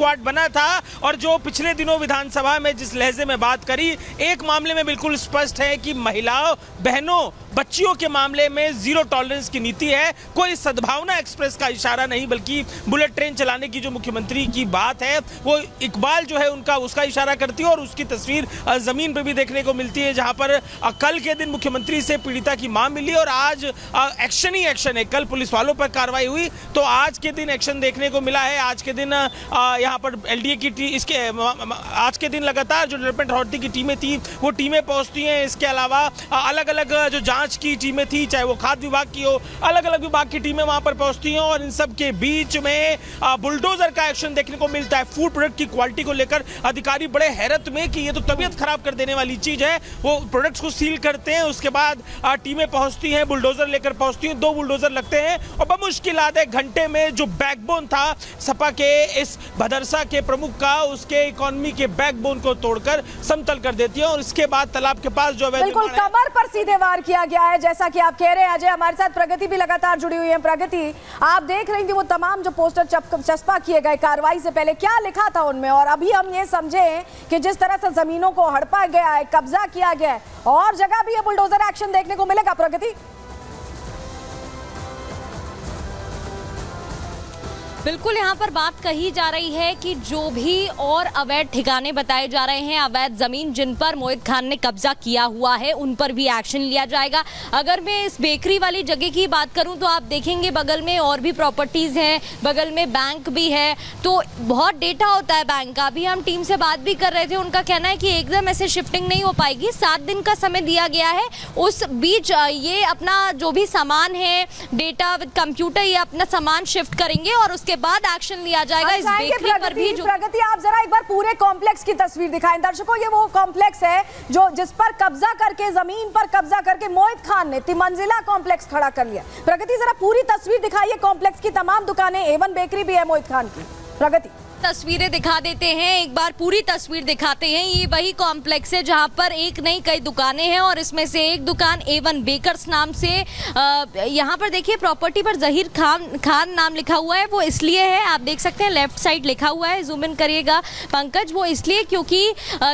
Squad बना था और जो पिछले दिनों विधानसभा में जिस लहजे में बात करी, एक मामले में बिल्कुल स्पष्ट है कि महिलाओं, बहनों, बच्चियों के मामले में जीरो टॉलरेंस की नीति है। कोई सद्भावना एक्सप्रेस का इशारा नहीं, बल्कि बुलेट ट्रेन चलाने की जो मुख्यमंत्री की बात है वो इकबाल जो है उनका उसका इशारा करती है और उसकी तस्वीर जमीन पर भी देखने को मिलती है, जहां पर कल के दिन मुख्यमंत्री से पीड़िता की मां मिली और आज एक्शन ही एक्शन है। कल पुलिस वालों पर कार्रवाई हुई तो आज के दिन एक्शन देखने को मिला है। आज के दिन यहाँ पर एलडीए की आज के दिन लगातार जो डेवलपमेंट अथॉरिटी की टीमें थी वो टीमें पहुंचती हैं। इसके अलावा अलग अलग जो जांच की टीमें थी, चाहे वो खाद्य विभाग की हो, अलग अलग विभाग की टीमें वहां पर पहुंचती हैं और इन सब के बीच में बुलडोजर का एक्शन देखने को मिलता है। फूड प्रोडक्ट की क्वालिटी को लेकर अधिकारी बड़े हैरत में कि ये तो तबीयत खराब कर देने वाली चीज है। वो प्रोडक्ट्स को सील करते हैं, उसके बाद टीमें पहुंचती हैं, बुलडोजर लेकर पहुंचती हैं। 2 बुलडोजर लगते हैं और बमुश्किल आधे घंटे में जो बैकबोन था सपा के इस भदरसा के प्रमुख का, उसके इकोनॉमी के बैकबोन को तोड़कर समतल कर देती है और इसके बाद तालाब के पास जो बिल्कुल कमर पर सीधे वार किया गया है, जैसा कि आप कह रहे हैं। अजय, हमारे साथ प्रगति भी लगातार जुड़ी हुई है। प्रगति, आप देख रही थी वो तमाम जो पोस्टर चस्पा किए गए कार्रवाई से पहले, क्या लिखा था उनमें? और अभी हम ये समझे कि जिस तरह से जमीनों को हड़पा गया है, कब्जा किया गया है, और जगह भी ये बुलडोजर एक्शन देखने को मिलेगा। प्रगति, बिल्कुल यहाँ पर बात कही जा रही है कि जो भी और अवैध ठिकाने बताए जा रहे हैं, अवैध जमीन जिन पर मोहित खान ने कब्जा किया हुआ है, उन पर भी एक्शन लिया जाएगा। अगर मैं इस बेकरी वाली जगह की बात करूं तो आप देखेंगे बगल में और भी प्रॉपर्टीज हैं, बगल में बैंक भी है, तो बहुत डेटा होता है बैंक का। अभी हम टीम से बात भी कर रहे थे, उनका कहना है कि एकदम ऐसे शिफ्टिंग नहीं हो पाएगी, 7 दिन का समय दिया गया है। उस बीच ये अपना जो भी सामान है, डेटा विद कंप्यूटर, ये अपना सामान शिफ्ट करेंगे और उसके बाद एक्शन लिया जाएगा। इस बेकरी पर भी जो प्रगति, आप जरा एक बार पूरे कॉम्प्लेक्स की तस्वीर दिखाएं दर्शकों। ये वो कॉम्प्लेक्स है जो जिस पर कब्जा करके, जमीन पर कब्जा करके मोहित खान ने 3 मंजिला कॉम्प्लेक्स खड़ा कर लिया। प्रगति, जरा पूरी तस्वीर दिखाइए कॉम्प्लेक्स की, तमाम दुकानें, A1 बेकरी भी है मोहित खान की। प्रगति, तस्वीरें दिखा देते हैं, एक बार पूरी तस्वीर दिखाते हैं। ये वही कॉम्प्लेक्स है जहां पर एक नहीं कई दुकानें हैं और इसमें से एक दुकान A1 बेकर्स नाम से, यहां पर देखिए प्रॉपर्टी पर जहीर खान नाम लिखा हुआ है। वो इसलिए है, आप देख सकते हैं लेफ्ट साइड लिखा हुआ है, जूम इन करिएगा पंकज, वो इसलिए क्योंकि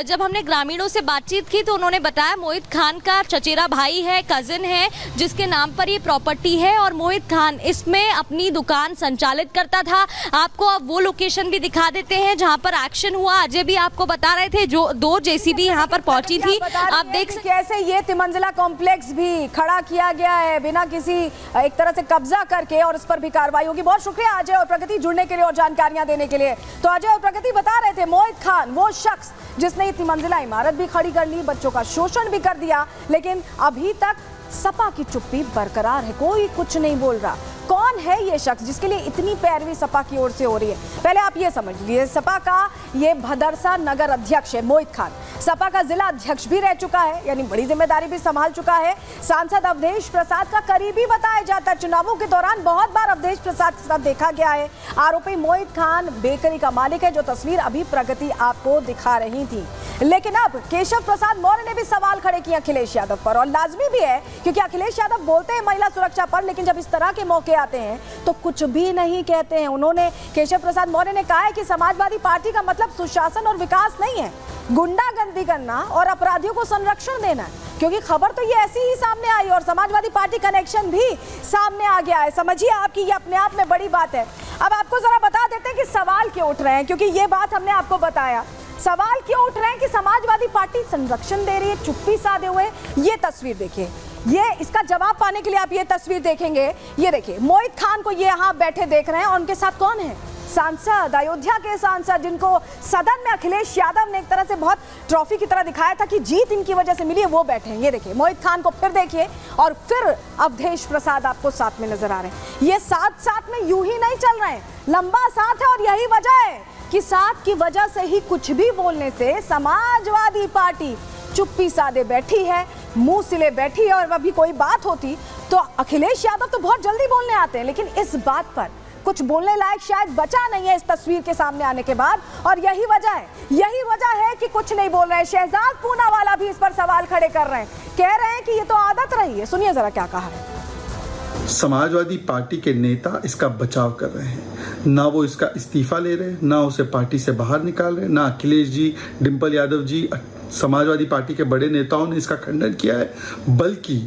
जब हमने ग्रामीणों से बातचीत की तो उन्होंने बताया मोहित खान का चचेरा भाई है, कजिन है, जिसके नाम पर ये प्रॉपर्टी है और मोहित खान इसमें अपनी दुकान संचालित करता था। आपको अब वो लोकेशन भी दिखा देते हैं जहां पर एक्शन हुआ। अजय भी आपको बता रहे थे, जो 2 जेसीबी यहां पर पहुंची थी। आप देख कैसे ये 3 मंजिला कॉम्प्लेक्स भी खड़ा किया गया है बिना किसी एक तरह से कब्जा करके, और इस पर भी कार्रवाई होगी। बहुत शुक्रिया अजय और प्रगति जुड़ने के लिए और जानकारियां देने के लिए। तो अजय और प्रगति बता रहे थे, मोहित खान वो शख्स जिसने 3 मंजिला इमारत भी खड़ी कर ली, बच्चों का शोषण भी कर दिया, लेकिन अभी तक सपा की चुप्पी बरकरार है, कोई कुछ नहीं बोल रहा। कौन है ये शख्स जिसके लिए इतनी पैरवी सपा की ओर से हो रही है? पहले आप ये समझ लीजिए, सपा का ये भदरसा नगर अध्यक्ष है मोहित खान, सपा का जिला अध्यक्ष भी रह चुका है, यानी बड़ी जिम्मेदारी भी संभाल चुका है। सांसद अवधेश प्रसाद का करीबी बताया जाता है, चुनावों के दौरान बहुत बार अवधेश प्रसाद के साथ देखा गया है। आरोपी मोहित खान बेकरी का मालिक है, जो तस्वीर अभी प्रगति आपको दिखा रही थी। लेकिन अब केशव प्रसाद मौर्य ने भी सवाल खड़े किए अखिलेश यादव पर, और लाजमी भी है क्योंकि अखिलेश यादव बोलते हैं महिला सुरक्षा पर, लेकिन जब इस तरह के मौके आते हैं तो कुछ भी नहीं कहते हैं। उन्होंने, केशव प्रसाद मौर्य ने कहा है कि समाजवादी पार्टी का मतलब सुशासन और विकास नहीं है, गुंडागर्दी करना और अपराधियों को संरक्षण देना है। क्योंकि खबर तो ये ऐसी ही सामने आई और समाजवादी पार्टी कनेक्शन भी सामने आ गया है। समझिए आपकी ये अपने आप में बड़ी बात है। अब आपको जरा बता देते हैं कि सवाल क्यों उठ रहे हैं, क्योंकि ये बात हमने आपको बताया। सवाल क्यों उठ रहे हैं कि समाजवादी पार्टी संरक्षण दे रही है चुप्पी साधे हुए। ये तस्वीर देखिए, ये इसका जवाब पाने के लिए आप ये तस्वीर देखेंगे। ये देखिए मोहित खान को ये यहाँ बैठे देख रहे हैं और उनके साथ कौन है? सांसद, अयोध्या के सांसद, जिनको सदन में अखिलेश यादव ने एक तरह से बहुत ट्रॉफी की तरह दिखाया था कि जीत इनकी वजह से मिली है, वो बैठे हैं। ये देखिए मोहित खान को फिर देखिए, और फिर अवधेश प्रसाद आपको साथ में नजर आ रहे हैं। ये साथ साथ में यूं ही नहीं चल रहे हैं, लंबा साथ है, और यही वजह है कि साथ की वजह से ही कुछ भी बोलने से समाजवादी पार्टी चुप्पी साधे बैठी है, मुंह सिले बैठी है। और अभी कोई बात होती तो अखिलेश यादव तो बहुत जल्दी बोलने आते हैं, लेकिन इस बात पर कुछ बोलने लायक शायद बचा नहीं है इस तस्वीर के सामने आने के बाद। और यही वजह है कि कुछ नहीं बोल रहे हैं। शहजाद पूनावाला भी इस पर सवाल खड़े कर रहे हैं, कह रहे हैं कि ये तो आदत रही है। सुनिए जरा क्या कहा है। समाजवादी पार्टी के नेता इसका बचाव कर रहे हैं। ना वो इसका इस्तीफा ले रहे, ना उसे पार्टी से बाहर निकाल रहे, ना अखिलेश जी, डिम्पल यादव जी, समाजवादी पार्टी के बड़े नेताओं ने इसका खंडन किया है, बल्कि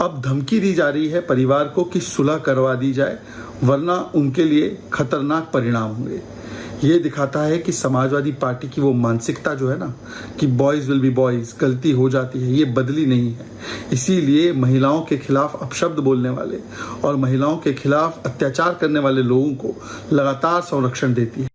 अब धमकी दी जा रही है परिवार को कि सुलह करवा दी जाए, वरना उनके लिए खतरनाक परिणाम होंगे। ये दिखाता है कि समाजवादी पार्टी की वो मानसिकता जो है ना कि बॉयज़ विल बी बॉयज़, गलती हो जाती है, ये बदली नहीं है। इसीलिए महिलाओं के खिलाफ अपशब्द बोलने वाले और महिलाओं के खिलाफ अत्याचार करने वाले लोगों को लगातार संरक्षण देती है।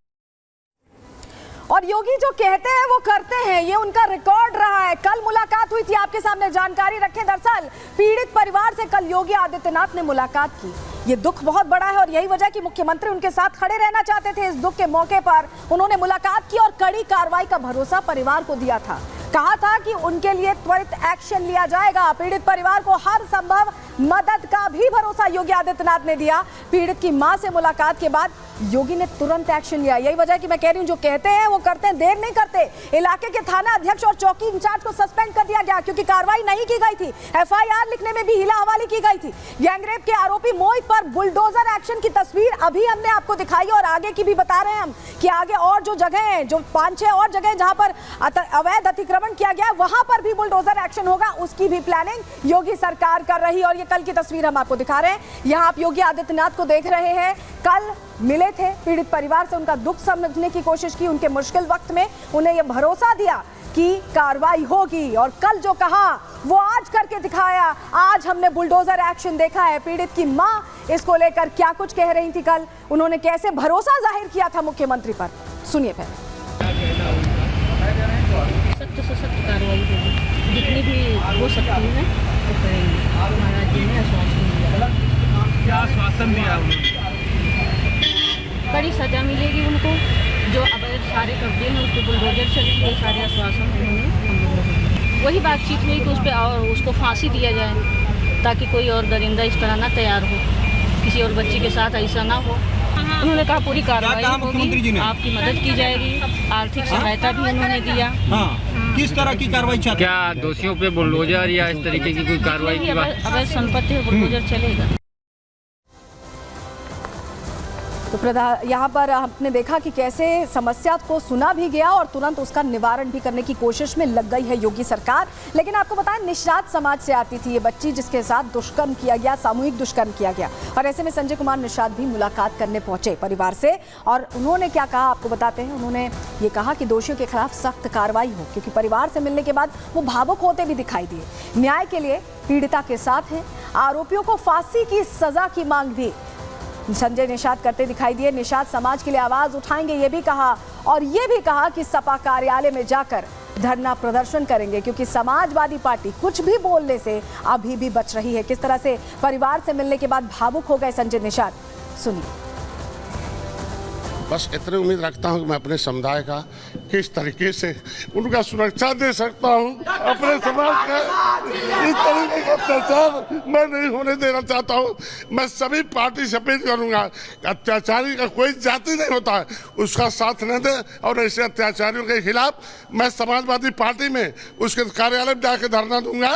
और योगी जो कहते हैं वो करते हैं, ये उनका रिकॉर्ड रहा है। कल मुलाकात हुई थी, आपके सामने जानकारी रखें। दरअसल पीड़ित परिवार से कल योगी आदित्यनाथ ने मुलाकात की। ये दुख बहुत बड़ा है और यही वजह कि मुख्यमंत्री उनके साथ खड़े रहना चाहते थे। इस दुख के मौके पर उन्होंने मुलाकात की और कड़ी कार्रवाई का भरोसा परिवार को दिया था। कहा था कि उनके लिए त्वरित एक्शन लिया जाएगा। पीड़ित परिवार को हर संभव मदद का भी भरोसा योगी आदित्यनाथ ने दिया। पीड़ित की मां से मुलाकात के बाद योगी ने तुरंत एक्शन लिया। यही वजह कि मैं कह रही हूं, जो कहते हैं वो करते हैं, देर नहीं करते। इलाके के थाना अध्यक्ष और चौकी इंचार्ज को सस्पेंड कर दिया गया क्योंकि कार्रवाई नहीं की गई थी। एफआईआर लिखने में भी हिला हवाली की गई थी। गैंगरेप के आरोपी मोहित पर बुलडोजर एक्शन की तस्वीर अभी हमने आपको दिखाई और आगे की भी बता रहे हैं हम कि आगे और जो जगह है, जो 5-6 और जगह जहां पर अवैध अतिक्रमण किया गया, वहां पर भी बुलडोजर एक्शन होगा, उसकी भी प्लानिंग योगी सरकार कर रही है। और ये कल की तस्वीर हम आपको दिखा रहे हैं। यहां आप योगी आदित्यनाथ को देख रहे हैं। कल मिले थे पीड़ित परिवार से, उनका दुख समझने की कोशिश की, उनके मुश्किल वक्त में उन्हें यह भरोसा दिया कि कार्रवाई होगी। और कल जो कहा वो आज करके दिखाया। आज हमने बुलडोजर एक्शन देखा है। पीड़ित की मां इसको लेकर क्या कुछ कह रही थी कल, उन्होंने कैसे भरोसा जाहिर किया था मुख्यमंत्री पर, सुनिए पहले। सख्त से सख्त कार्रवाई होगी, जितनी भी हो सकती है वो करेंगे। महाराज जी ने आश्वासन दिया। क्या आश्वासन दिया उन्होंने? कड़ी सजा मिलेगी उनको। जो अवैध सारे कब्जे हैं उसको बुलडोजर चलेंगे, ये सारे आश्वासन उन्होंने हम लोगों को दिए। वही बातचीत हुई कि उस पर और उसको फांसी दिया जाए ताकि कोई और दरिंदा इस तरह ना तैयार हो, किसी और बच्ची के साथ ऐसा ना हो। उन्होंने कहा पूरी कार्रवाई होगी, आपकी मदद की जाएगी, आर्थिक सहायता भी उन्होंने दिया। किस तरह की कार्रवाई चाहते हैं? क्या दोषियों पे बुलडोजर या इस तरीके की कोई कार्रवाई की बात? अवैध संपत्ति है, बुलडोजर चलेगा। तो यहाँ पर हमने देखा कि कैसे समस्या को सुना भी गया और तुरंत उसका निवारण भी करने की कोशिश में लग गई है योगी सरकार। लेकिन आपको बताएं, निषाद समाज से आती थी ये बच्ची जिसके साथ दुष्कर्म किया गया, सामूहिक दुष्कर्म किया गया। और ऐसे में संजय कुमार निषाद भी मुलाकात करने पहुंचे परिवार से। और उन्होंने क्या कहा आपको बताते हैं। उन्होंने ये कहा कि दोषियों के खिलाफ सख्त कार्रवाई हो, क्योंकि परिवार से मिलने के बाद वो भावुक होते भी दिखाई दिए। न्याय के लिए पीड़िता के साथ हैं। आरोपियों को फांसी की सजा की मांग भी संजय निषाद करते दिखाई दिए। निषाद समाज के लिए आवाज उठाएंगे ये भी कहा, और ये भी कहा कि सपा कार्यालय में जाकर धरना प्रदर्शन करेंगे, क्योंकि समाजवादी पार्टी कुछ भी बोलने से अभी भी बच रही है। किस तरह से परिवार से मिलने के बाद भावुक हो गए संजय निषाद, सुनिए। बस इतनी उम्मीद रखता हूं कि मैं अपने समुदाय का किस तरीके से उनका सुरक्षा दे सकता हूं। अपने समाज का इस तरीके का अत्याचार मैं नहीं होने देना चाहता हूं। मैं सभी पार्टी से अपील करूंगा, अत्याचारी का कोई जाति नहीं होता है, उसका साथ न दे। और ऐसे अत्याचारियों के खिलाफ मैं समाजवादी पार्टी में उसके कार्यालय में जाकर धरना दूंगा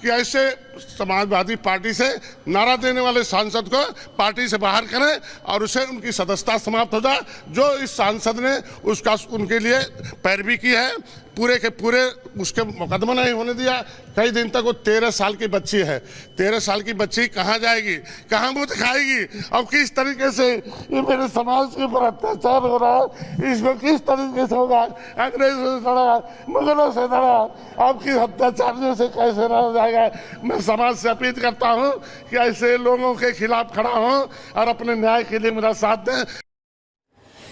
कि ऐसे समाजवादी पार्टी से नारा देने वाले सांसद को पार्टी से बाहर करें और उसे उनकी सदस्यता समाप्त हो जाए। जो इस सांसद ने उसका उनके लिए पैरवी की है, पूरे के पूरे उसके मुकदमा नहीं होने दिया। कई दिन तक वो 13 साल की बच्ची है। 13 साल की बच्ची कहाँ जाएगी, कहाँ मुँह दिखाएगी? और किस तरीके से ये मेरे समाज के ऊपर अत्याचार हो रहा है, इसमें किस तरीके से होगा? अंग्रेजों से लड़ा, मुगलों से लड़ा, आपकी अत्याचारियों से कैसे लड़ा जाएगा? मैं समाज से अपील करता हूँ कि ऐसे लोगों के खिलाफ खड़ा हूँ और अपने न्याय के लिए मेरा साथ दें।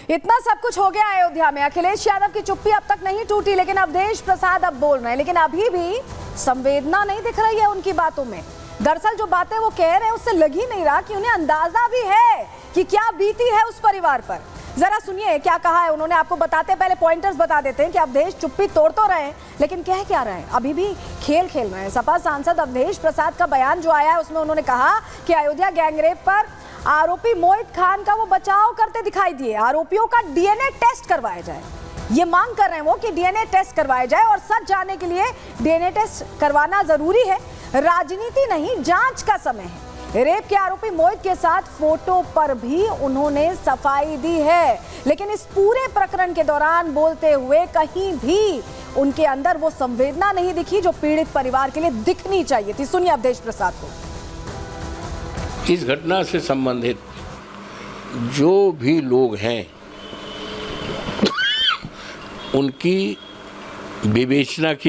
इतना सब कुछ हो गया अयोध्या में। अखिलेश यादव की चुप्पी अब तक नहीं टूटी, लेकिन अवधेश प्रसाद अब बोल रहे हैं, लेकिन अभी भी संवेदना नहीं दिख रही है उनकी बातों में। दरअसल जो बातें वो कह रहे हैं उससे लग ही नहीं रहा कि उन्हें अंदाजा भी है कि क्या बीती है उस परिवार पर। जरा सुनिए क्या कहा है उन्होंने। आपको बताते पहले पॉइंटर्स बता देते हैं कि अवधेश चुप्पी तोड़ तो रहे हैं, लेकिन कह क्या रहे हैं, अभी भी खेल खेल रहे हैं। सपा सांसद अवधेश प्रसाद का बयान जो आया है उसमें उन्होंने कहा कि अयोध्या गैंगरेप पर आरोपी मोहित खान का वो बचाव करते दिखाई दिए। आरोपियों का डीएनए टेस्ट करवाया जाए, ये मांग कर रहे हैं वो कि डीएनए टेस्ट करवाया जाए। और सच जानने के लिए डीएनए टेस्ट करवाना जरूरी है, राजनीति नहीं जांच का समय है। रेप के आरोपी मोहित के साथ फोटो पर भी उन्होंने सफाई दी है, लेकिन इस पूरे प्रकरण के दौरान बोलते हुए कहीं भी उनके अंदर वो संवेदना नहीं दिखी जो पीड़ित परिवार के लिए दिखनी चाहिए थी। सुनिए अवधेश प्रसाद को। इस घटना से संबंधित जो भी लोग हैं उनकी विवेचना की